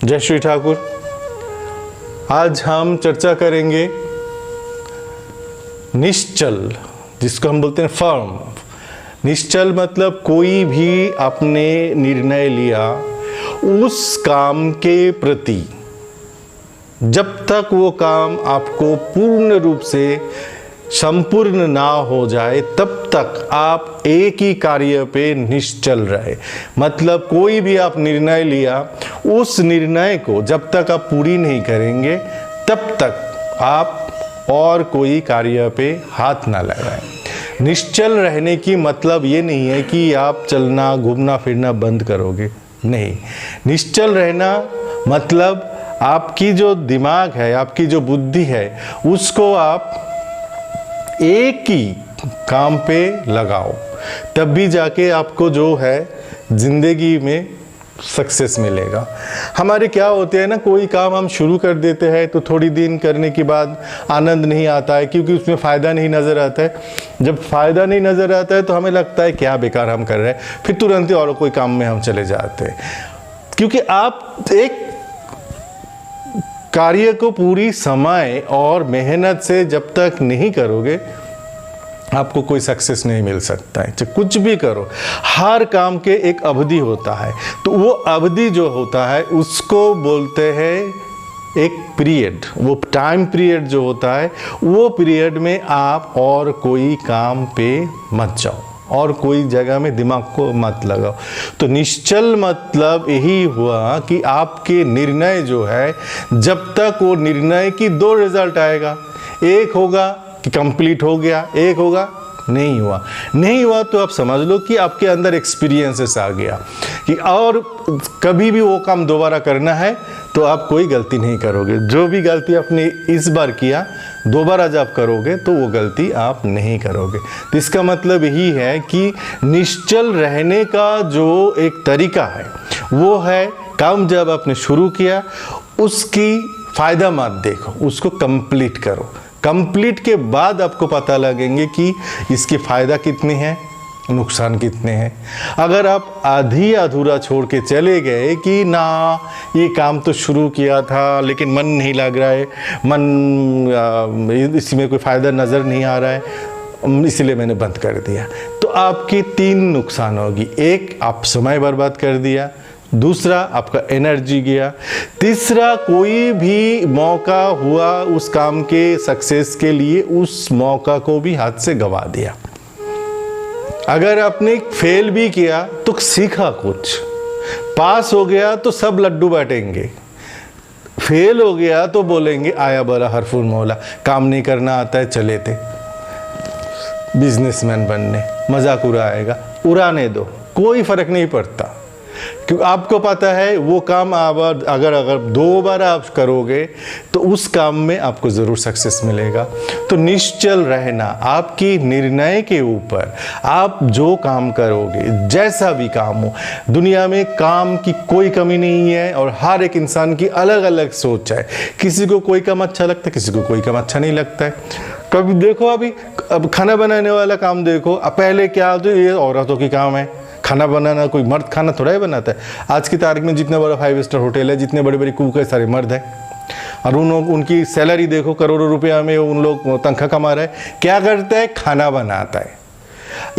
जय श्री ठाकुर। आज हम चर्चा करेंगे निश्चल, जिसको हम बोलते हैं फर्म। निश्चल मतलब कोई भी आपने निर्णय लिया उस काम के प्रति, जब तक वो काम आपको पूर्ण रूप से संपूर्ण ना हो जाए तब तक आप एक ही कार्य पे निश्चल रहे। मतलब कोई भी आप निर्णय लिया, उस निर्णय को जब तक आप पूरी नहीं करेंगे तब तक आप और कोई कार्य पे हाथ ना लगाएं। निश्चल रहने की मतलब ये नहीं है कि आप चलना घूमना फिरना बंद करोगे, नहीं। निश्चल रहना मतलब आपकी जो दिमाग है, आपकी जो बुद्धि है, उसको आप एक ही काम पे लगाओ, तब भी जाके आपको जो है जिंदगी में सक्सेस मिलेगा। हमारे क्या होते हैं ना, कोई काम हम शुरू कर देते हैं तो थोड़ी दिन करने के बाद आनंद नहीं आता है, क्योंकि उसमें फ़ायदा नहीं नज़र आता है। जब फ़ायदा नहीं नज़र आता है तो हमें लगता है क्या बेकार हम कर रहे हैं, फिर तुरंत ही और कोई काम में हम चले जाते हैं। क्योंकि आप एक कार्य को पूरी समय और मेहनत से जब तक नहीं करोगे आपको कोई सक्सेस नहीं मिल सकता है। चाहे कुछ भी करो, हर काम के एक अवधि होता है, तो वो अवधि जो होता है उसको बोलते हैं एक पीरियड। वो टाइम पीरियड जो होता है, वो पीरियड में आप और कोई काम पे मत जाओ और कोई जगह में दिमाग को मत लगाओ। तो निश्चल मतलब यही हुआ कि आपके निर्णय जो है, जब तक वो निर्णय की दो रिजल्ट आएगा, एक होगा कि कंप्लीट हो गया, एक होगा नहीं हुआ तो आप समझ लो कि आपके अंदर एक्सपीरियंसेस आ गया कि और कभी भी वो काम दोबारा करना है तो आप कोई गलती नहीं करोगे। जो भी गलती आपने इस बार किया, दोबारा जब करोगे तो वो गलती आप नहीं करोगे। तो इसका मतलब यही है कि निश्चल रहने का जो एक तरीका है वो है, काम जब आपने शुरू किया उसकी फ़ायदा मत देखो, उसको कंप्लीट करो। कंप्लीट के बाद आपको पता लगेंगे कि इसके फ़ायदा कितने हैं, नुकसान कितने हैं। अगर आप आधी अधूरा छोड़ के चले गए कि ना ये काम तो शुरू किया था लेकिन मन नहीं लग रहा है, इसमें कोई फ़ायदा नज़र नहीं आ रहा है, इसलिए मैंने बंद कर दिया, तो आपके तीन नुकसान होगी। एक, आप समय बर्बाद कर दिया, दूसरा आपका एनर्जी गया, तीसरा कोई भी मौका हुआ उस काम के सक्सेस के लिए, उस मौका को भी हाथ से गवा दिया। अगर आपने फेल भी किया तो सीखा कुछ, पास हो गया तो सब लड्डू बांटेंगे, फेल हो गया तो बोलेंगे आया बड़ा हरफुल मौला, काम नहीं करना आता है, चले थे बिजनेसमैन बनने, मजाक उड़ाएगा, उड़ाने दो, कोई फर्क नहीं पड़ता। क्योंकि आपको पता है वो काम अगर दो बार आप करोगे तो उस काम में आपको ज़रूर सक्सेस मिलेगा। तो निश्चल रहना आपकी निर्णय के ऊपर, आप जो काम करोगे, जैसा भी काम हो, दुनिया में काम की कोई कमी नहीं है और हर एक इंसान की अलग अलग सोच है। किसी को कोई काम अच्छा लगता है, किसी को कोई काम अच्छा नहीं लगता है। कभी देखो, अब खाना बनाने वाला काम देखो, पहले क्या तो ये औरतों की काम है खाना बनाना, कोई मर्द खाना थोड़ा ही बनाता है। आज की तारीख में जितने बड़ा 5 स्टार होटल है, जितने बड़े बड़े कुक है, सारे मर्द हैं। और उनकी सैलरी देखो, करोड़ों रुपया में उन लोग तनख्वाह कमा रहे हैं। क्या करता है? खाना बनाता है।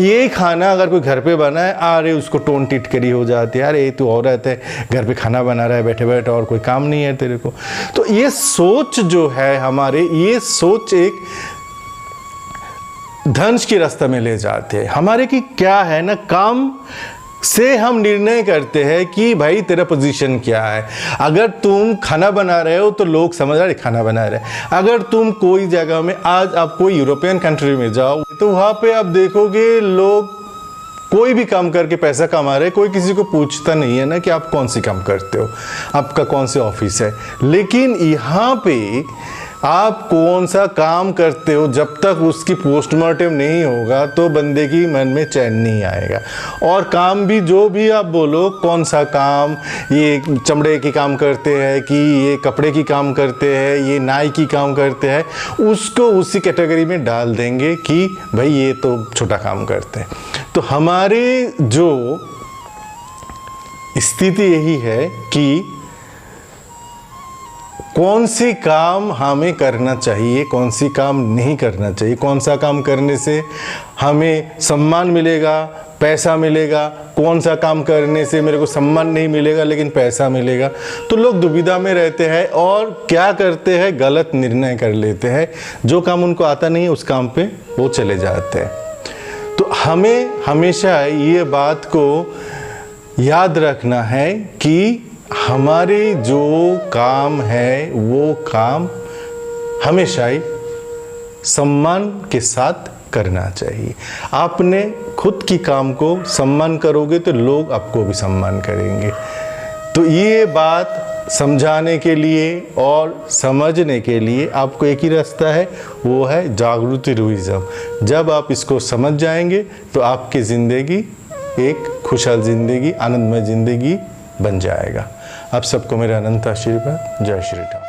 ये खाना अगर कोई घर पे बना है, अरे उसको टोन टिटकरी हो जाती है, अरे तू औरत है, घर पे खाना बना रहा है बैठे बैठे और कोई काम नहीं है तेरे को। तो ये सोच जो है हमारे, ये सोच एक धंस की रास्ता में ले जाते हैं हमारे। की क्या है ना, काम से हम निर्णय करते हैं कि भाई तेरा पोजीशन क्या है। अगर तुम खाना बना रहे हो तो लोग समझ रहे खाना बना रहे हैं। अगर तुम कोई जगह में, आज आप कोई यूरोपियन कंट्री में जाओ तो वहाँ पे आप देखोगे लोग कोई भी काम करके पैसा कमा रहे, कोई किसी को पूछता नहीं है ना कि आप कौन सी काम करते हो, आपका कौन से ऑफिस है। लेकिन यहाँ पे आप कौन सा काम करते हो, जब तक उसकी पोस्टमार्टम नहीं होगा तो बंदे की मन में चैन नहीं आएगा। और काम भी जो भी आप बोलो, कौन सा काम, ये चमड़े की काम करते हैं कि ये कपड़े की काम करते हैं, ये नाई की काम करते हैं, उसको उसी कैटेगरी में डाल देंगे कि भाई ये तो छोटा काम करते हैं। तो हमारे जो स्थिति यही है कि कौन सी काम हमें करना चाहिए, कौन सी काम नहीं करना चाहिए, कौन सा काम करने से हमें सम्मान मिलेगा, पैसा मिलेगा, कौन सा काम करने से मेरे को सम्मान नहीं मिलेगा लेकिन पैसा मिलेगा। तो लोग दुविधा में रहते हैं और क्या करते हैं, गलत निर्णय कर लेते हैं। जो काम उनको आता नहीं है उस काम पे वो चले जाते हैं। तो हमें हमेशा ये बात को याद रखना है कि हमारे जो काम है वो काम हमेशा ही सम्मान के साथ करना चाहिए। आपने खुद की काम को सम्मान करोगे तो लोग आपको भी सम्मान करेंगे। तो ये बात समझाने के लिए और समझने के लिए आपको एक ही रास्ता है, वो है जागृति रूहिज्म। जब आप इसको समझ जाएंगे तो आपकी ज़िंदगी एक खुशहाल ज़िंदगी, आनंदमय ज़िंदगी बन जाएगा। आप सबको मेरा अनंत आशीर्वाद। जय श्री राम।